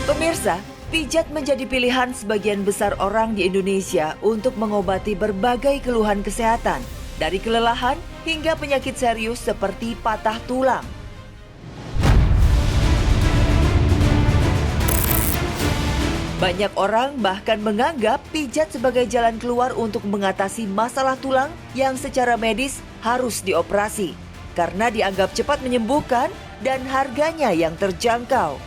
Pemirsa, pijat menjadi pilihan sebagian besar orang di Indonesia untuk mengobati berbagai keluhan kesehatan, dari kelelahan hingga penyakit serius seperti patah tulang. Banyak orang bahkan menganggap pijat sebagai jalan keluar untuk mengatasi masalah tulang yang secara medis harus dioperasi, karena dianggap cepat menyembuhkan dan harganya yang terjangkau.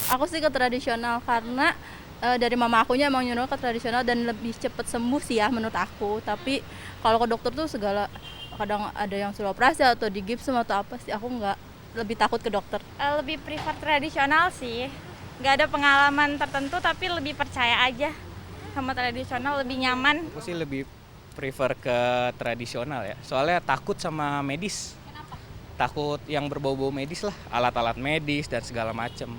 Aku sih ke tradisional karena dari mama akunya emang nyuruh ke tradisional dan lebih cepat sembuh sih ya menurut aku. Tapi kalau ke dokter tuh segala, kadang ada yang suruh operasi atau digipsum atau apa sih, aku nggak, lebih takut ke dokter. Lebih prefer tradisional sih, nggak ada pengalaman tertentu tapi lebih percaya aja sama tradisional, lebih nyaman. Aku sih lebih prefer ke tradisional ya, soalnya takut sama medis. Kenapa? Takut yang berbau-bau medis lah, alat-alat medis dan segala macem.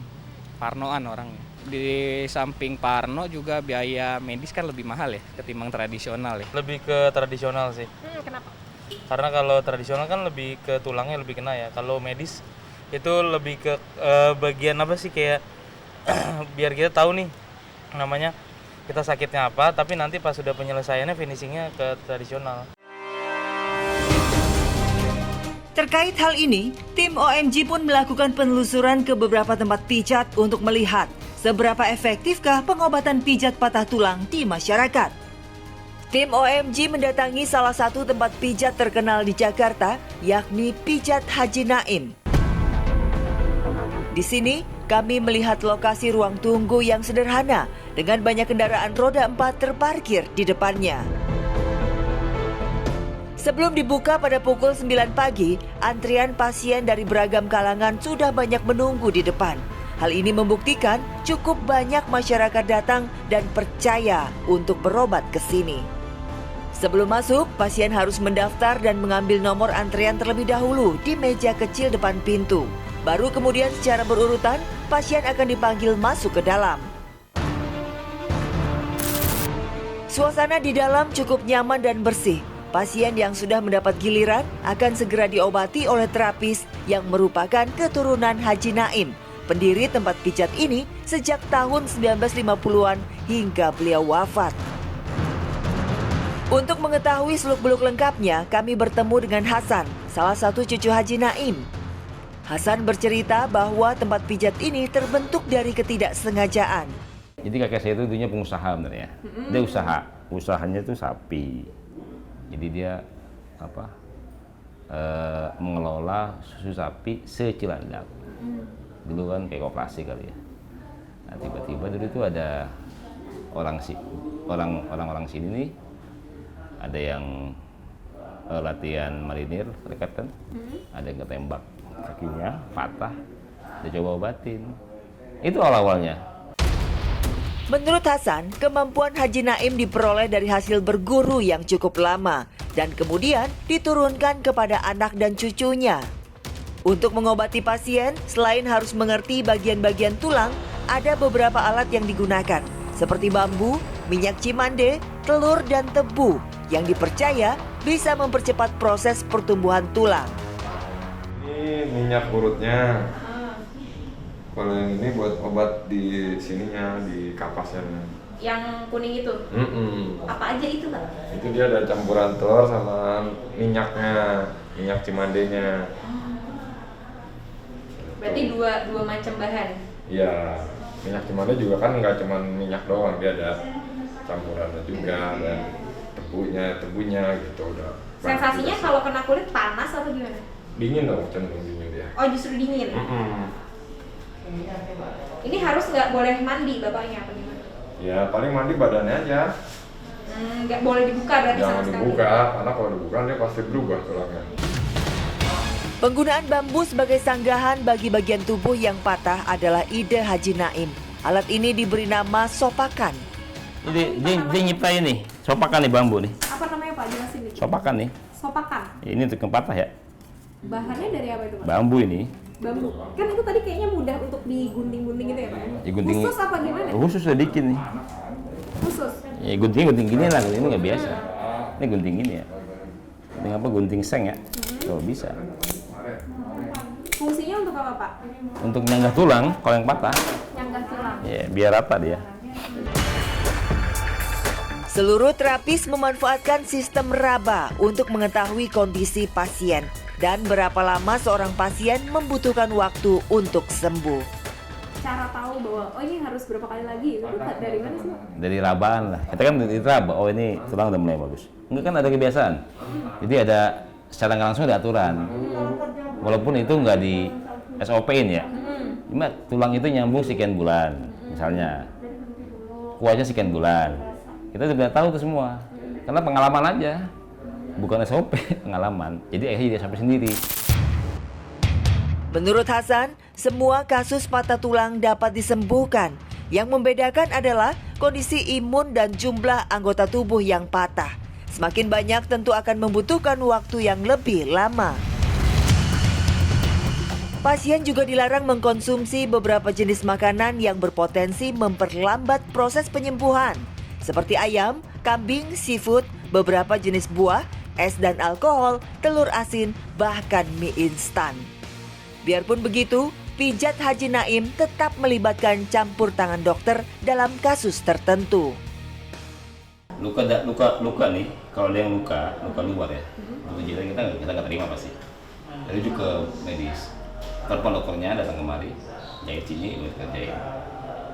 Parnoan orangnya. Di samping parno juga biaya medis kan lebih mahal ya ketimbang tradisional ya. Lebih ke tradisional sih. Kenapa? Karena kalau tradisional kan lebih ke tulangnya lebih kena ya. Kalau medis itu lebih ke bagian apa sih, kayak biar kita tahu nih namanya kita sakitnya apa, tapi nanti pas sudah penyelesaiannya finishingnya ke tradisional. Terkait hal ini, tim OMG pun melakukan penelusuran ke beberapa tempat pijat untuk melihat seberapa efektifkah pengobatan pijat patah tulang di masyarakat. Tim OMG mendatangi salah satu tempat pijat terkenal di Jakarta, yakni Pijat Haji Naim. Di sini, kami melihat lokasi ruang tunggu yang sederhana dengan banyak kendaraan roda 4 terparkir di depannya. Sebelum dibuka pada pukul 9 pagi, antrian pasien dari beragam kalangan sudah banyak menunggu di depan. Hal ini membuktikan cukup banyak masyarakat datang dan percaya untuk berobat ke sini. Sebelum masuk, pasien harus mendaftar dan mengambil nomor antrian terlebih dahulu di meja kecil depan pintu. Baru kemudian secara berurutan, pasien akan dipanggil masuk ke dalam. Suasana di dalam cukup nyaman dan bersih. Pasien yang sudah mendapat giliran akan segera diobati oleh terapis yang merupakan keturunan Haji Naim, pendiri tempat pijat ini sejak tahun 1950-an hingga beliau wafat. Untuk mengetahui seluk-beluk lengkapnya, kami bertemu dengan Hasan, salah satu cucu Haji Naim. Hasan bercerita bahwa tempat pijat ini terbentuk dari ketidaksengajaan. Jadi kakek saya itu dulunya pengusaha benernya. Dia usahanya itu sapi. Jadi dia mengelola susu sapi se-Cilandak. Dulu kan kayak koperasi kali ya. Nah tiba-tiba dulu itu ada orang-orang sini nih, ada yang latihan marinir, rekatan, ada yang ketembak kakinya patah, dia coba obatin. Itu awal-awalnya. Menurut Hasan, kemampuan Haji Naim diperoleh dari hasil berguru yang cukup lama dan kemudian diturunkan kepada anak dan cucunya. Untuk mengobati pasien, selain harus mengerti bagian-bagian tulang, ada beberapa alat yang digunakan, seperti bambu, minyak cimande, telur, dan tebu, yang dipercaya bisa mempercepat proses pertumbuhan tulang. Ini minyak urutnya. Kalau yang ini buat obat di sininya, di kapasnya. Yang kuning itu? Apa aja itu, Pak? Itu dia ada campuran telur sama minyaknya, minyak cimandenya. Berarti dua macam bahan? Iya, minyak cimande juga kan nggak cuma minyak doang, dia ada campurannya juga, dan tebunya gitu udah. Sensasinya kalau kena kulit panas atau gimana? Dingin dong, cenderung dingin dia. Oh, justru dingin? Ini harus nggak boleh mandi bapaknya apa gimana? Ya paling mandi badannya aja. Nggak boleh dibuka berarti sama sekali? Jangan dibuka, karena kalau dibuka dia pasti berubah tulangnya. Penggunaan bambu sebagai sanggahan bagi bagian tubuh yang patah adalah ide Haji Naim. Alat ini diberi nama sopakan. Dia nyiptain nih, sopakan nih bambu nih. Apa namanya Pak? Jelasin nih. Sopakan nih. Sopakan? Ini untuk yang patah ya. Bahannya dari apa itu Pak? Bambu ini. Bambu. Kan itu tadi kayaknya mudah untuk digunting-gunting gitu ya Pak? Digunting. Khusus apa gimana? Khusus sedikit nih. Khusus? Ya gunting gini lah, ini nggak biasa. Ini gunting gini ya. Gunting apa? Gunting seng ya. Kalau bisa. Fungsinya untuk apa Pak? Untuk nyanggah tulang, kalau yang patah. Nyanggah tulang. Ya, biar rata dia. Seluruh terapis memanfaatkan sistem raba untuk mengetahui kondisi pasien dan berapa lama seorang pasien membutuhkan waktu untuk sembuh. Cara tahu bahwa oh ini harus berapa kali lagi itu dari mana sih? Dari rabaan lah. Kita kan dari raba, oh ini tulang udah mulai bagus. Enggak kan ada kebiasaan. Jadi ada secara nggak langsung ada aturan. Walaupun itu nggak di SOP-in ya. Cuma tulang itu nyambung sekian bulan, misalnya. Kuahnya sekian bulan. Kita sudah tahu itu semua. Karena pengalaman aja. Bukan SOP, pengalaman. Jadi akhirnya dia sampai sendiri. Menurut Hasan, semua kasus patah tulang dapat disembuhkan. Yang membedakan adalah kondisi imun dan jumlah anggota tubuh yang patah. Semakin banyak tentu akan membutuhkan waktu yang lebih lama. Pasien juga dilarang mengkonsumsi beberapa jenis makanan yang berpotensi memperlambat proses penyembuhan. Seperti ayam, kambing, seafood, beberapa jenis buah, es dan alkohol, telur asin, bahkan mie instan. Biarpun begitu, pijat Haji Naim tetap melibatkan campur tangan dokter dalam kasus tertentu. Luka nih, kalau ada yang luka luar ya, kita nggak terima pasti. Dari juga ke medis. Telepon dokternya datang kemari, jahit sini, kita jahit.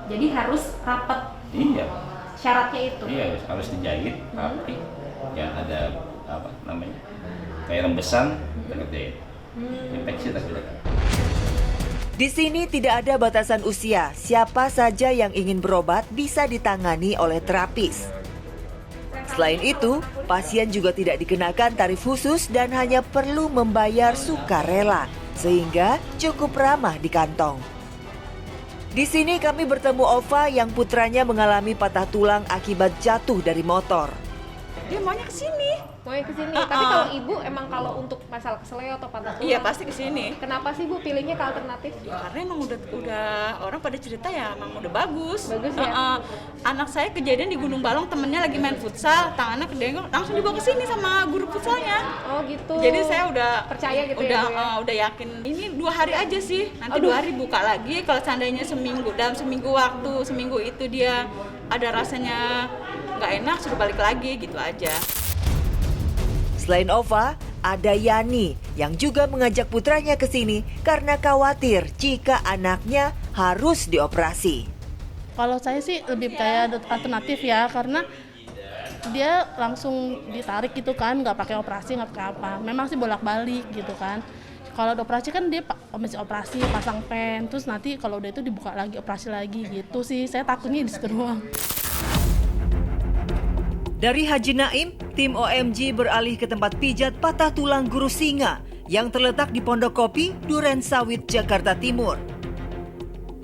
Jadi harus rapat. Iya. Syaratnya itu. Iya, harus dijahit, rapi. Jangan ada kayak rembesan, kita jahit. Infeksi tak beda. Di sini tidak ada batasan usia. Siapa saja yang ingin berobat bisa ditangani oleh terapis. Selain itu, pasien juga tidak dikenakan tarif khusus dan hanya perlu membayar sukarela, sehingga cukup ramah di kantong. Di sini kami bertemu Ova yang putranya mengalami patah tulang akibat jatuh dari motor. Dia maunya ke sini. Maunya ke sini. Tapi kalau ibu emang kalau untuk masalah keseleo atau patah tulang. Iya, pasti ke sini. Kenapa sih Bu pilihnya ke alternatif? Ya, karena emang udah orang pada cerita ya emang udah bagus. Bagus ya. Anak saya kejadian di Gunung Balong, temennya lagi main futsal, tangannya kedenggok, langsung dibawa ke sini sama guru futsalnya. Oh gitu. Jadi saya udah percaya gitu udah, ya. Udah yakin. Ini 2 hari aja sih. Nanti 2 hari buka lagi. Kalau seandainya dalam seminggu itu dia ada rasanya nggak enak, suruh balik lagi gitu aja. Selain Ova, ada Yani yang juga mengajak putranya ke sini karena khawatir jika anaknya harus dioperasi. Kalau saya sih lebih kayak alternatif ya, karena dia langsung ditarik gitu kan, nggak pakai operasi, nggak pakai apa. Memang sih bolak-balik gitu kan. Kalau ada operasi kan dia masih operasi, pasang pen, terus nanti kalau udah itu dibuka lagi, operasi lagi gitu sih. Saya takutnya di situ doang. Dari Haji Naim, tim OMG beralih ke tempat pijat patah tulang Guru Singa yang terletak di Pondok Kopi, Duren Sawit, Jakarta Timur.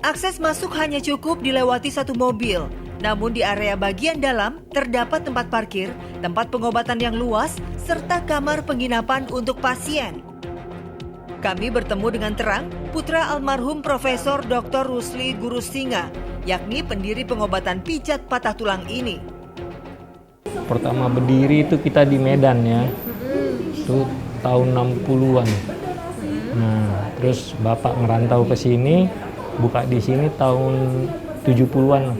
Akses masuk hanya cukup dilewati satu mobil, namun di area bagian dalam terdapat tempat parkir, tempat pengobatan yang luas, serta kamar penginapan untuk pasien. Kami bertemu dengan terang putra almarhum Profesor Dr. Rusli Guru Singa, yakni pendiri pengobatan pijat patah tulang ini. Pertama berdiri itu kita di Medan ya, itu tahun 60-an. Nah, terus Bapak ngerantau ke sini, buka di sini tahun 70-an.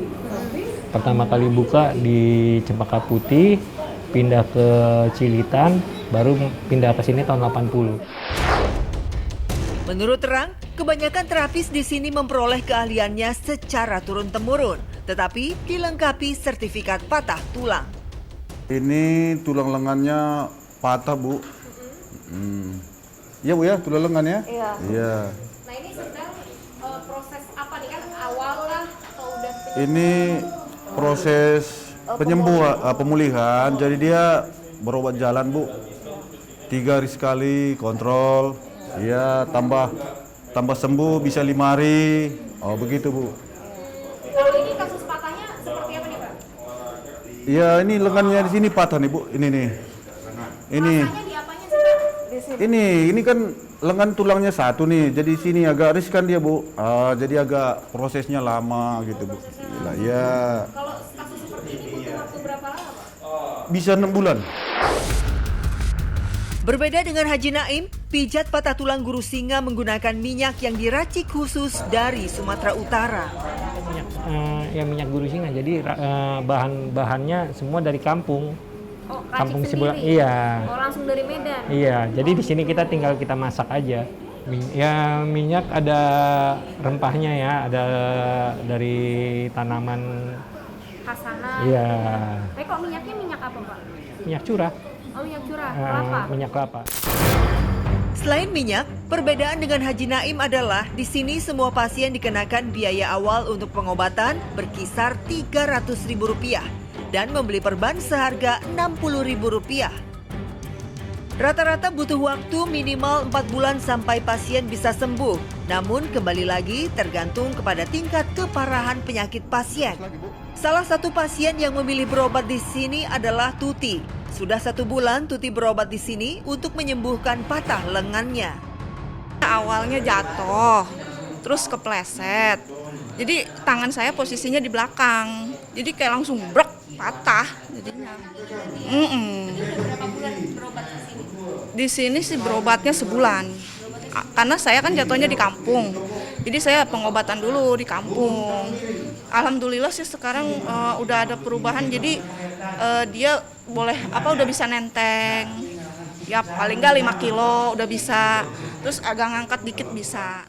Pertama kali buka di Cempaka Putih, pindah ke Cilitan, baru pindah ke sini tahun 80. Menurut Terang, kebanyakan terapis di sini memperoleh keahliannya secara turun-temurun, tetapi dilengkapi sertifikat patah tulang. Ini tulang lengannya patah, Bu. Iya, Bu ya, tulang lengannya? Iya. Nah ini sedang proses apa nih, kan awal lah atau udah Ini proses pemulihan. Jadi dia berobat jalan, Bu. 3 hari sekali kontrol. Iya, tambah sembuh bisa 5 hari. Oh, begitu, Bu. Kalau ini kasus patahnya seperti apa nih, Pak? Iya, ini lengannya di sini patah nih, Bu. Ini nih. Ini. Rasanya di apanya sih, Pak? Di sini. Ini kan lengan tulangnya satu nih. Jadi sini agak riskan dia, Bu. Jadi agak prosesnya lama gitu, Bu. Iya. Kalau kasus seperti ini butuh waktu berapa lama, Pak? Bisa 6 bulan. Berbeda dengan Haji Naim, pijat patah tulang guru singa menggunakan minyak yang diracik khusus dari Sumatera Utara. Minyak guru singa, jadi bahan-bahannya semua dari kampung. Oh, Kampung racik Sibulan. sendiri? Iya. Oh, langsung dari Medan? Iya, jadi di sini kita tinggal masak aja. Ya, minyak ada rempahnya ya, ada dari tanaman Khasana? Iya. Tapi kok minyaknya minyak apa, Pak? Minyak curah. Oh, minyak curah, kelapa? Minyak kelapa. Selain minyak, perbedaan dengan Haji Naim adalah di sini semua pasien dikenakan biaya awal untuk pengobatan berkisar Rp300.000 dan membeli perban seharga Rp60.000. Rata-rata butuh waktu minimal 4 bulan sampai pasien bisa sembuh. Namun kembali lagi tergantung kepada tingkat keparahan penyakit pasien. Salah satu pasien yang memilih berobat di sini adalah Tuti. Sudah 1 bulan Tuti berobat di sini untuk menyembuhkan patah lengannya. Awalnya jatuh, terus kepleset. Jadi tangan saya posisinya di belakang. Jadi kayak langsung brek, patah jadinya. Berapa bulan berobat di sini? Di sini sih berobatnya sebulan. Karena saya kan jatuhnya di kampung. Jadi saya pengobatan dulu di kampung. Alhamdulillah sih sekarang udah ada perubahan. Jadi dia udah bisa nenteng. Ya paling nggak 5 kilo udah bisa. Terus agak ngangkat dikit bisa.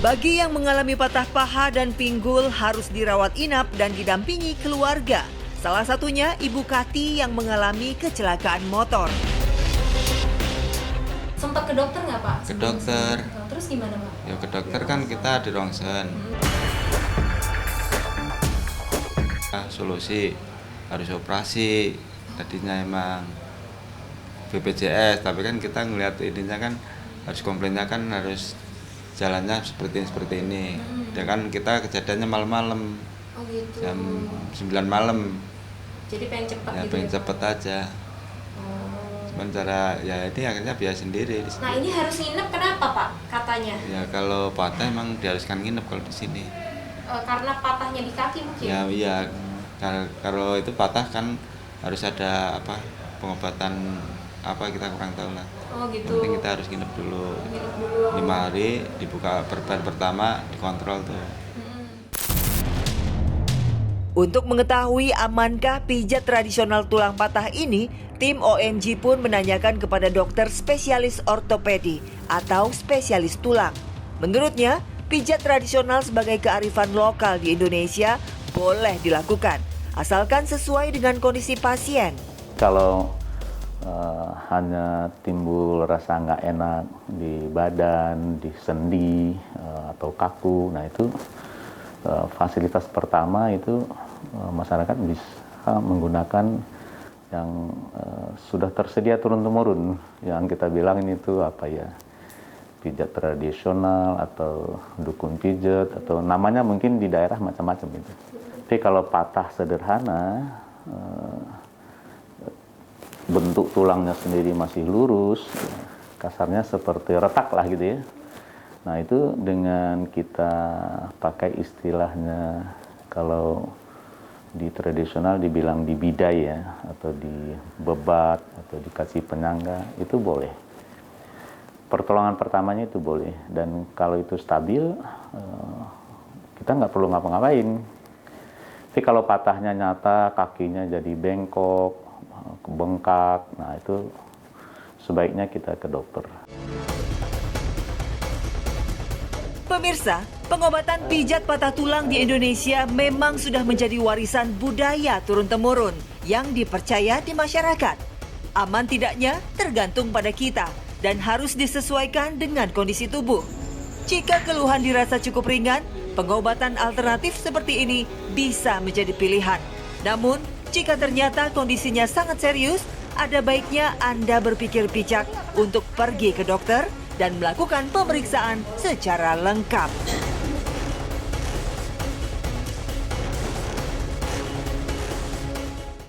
Bagi yang mengalami patah paha dan pinggul harus dirawat inap dan didampingi keluarga. Salah satunya Ibu Kati yang mengalami kecelakaan motor. Sempat ke dokter nggak, Pak? Ke dokter. Terus gimana, Pak? Ya ke dokter kan kita di rongsen. Solusi harus operasi. Tadinya emang BPJS, tapi kan kita ngelihat ininya kan harus komplainnya kan harus jalannya seperti ini. Ya kan kita kejadiannya malam-malam. Oh gitu. Jam 9 malam. Jadi pengen cepat ya, gitu pengen ya? cepet aja. Cuman cara ya ini akhirnya biaya sendiri. Nah ini harus nginep kenapa, Pak, katanya? Ya kalau patah emang diharuskan nginep kalau di sini. Karena patahnya di kaki mungkin? Ya iya, kalau itu patah kan harus ada pengobatan kita kurang tahu lah. Oh gitu. Yang penting kita harus nginep dulu. 5 hari dibuka perban pertama dikontrol tuh. Untuk mengetahui amankah pijat tradisional tulang patah ini, tim OMG pun menanyakan kepada dokter spesialis ortopedi atau spesialis tulang. Menurutnya, pijat tradisional sebagai kearifan lokal di Indonesia boleh dilakukan, asalkan sesuai dengan kondisi pasien. Kalau hanya timbul rasa nggak enak di badan, di sendi, atau kaku, nah itu fasilitas pertama itu masyarakat bisa menggunakan yang sudah tersedia turun-temurun, yang kita bilang ini tuh pijat tradisional atau dukun pijat, atau namanya mungkin di daerah macam-macam itu. Tapi kalau patah sederhana, bentuk tulangnya sendiri masih lurus, kasarnya seperti retak lah gitu ya. Nah itu dengan kita pakai istilahnya, kalau di tradisional dibilang dibidai ya, atau dibebat, atau dikasih penyangga, itu boleh. Pertolongan pertamanya itu boleh, dan kalau itu stabil, kita nggak perlu ngapa-ngapain. Tapi kalau patahnya nyata, kakinya jadi bengkok, bengkak, nah itu sebaiknya kita ke dokter. Pemirsa, pengobatan pijat patah tulang di Indonesia memang sudah menjadi warisan budaya turun-temurun yang dipercaya di masyarakat. Aman tidaknya tergantung pada kita dan harus disesuaikan dengan kondisi tubuh. Jika keluhan dirasa cukup ringan, pengobatan alternatif seperti ini bisa menjadi pilihan. Namun, jika ternyata kondisinya sangat serius, ada baiknya Anda berpikir bijak untuk pergi ke dokter dan melakukan pemeriksaan secara lengkap.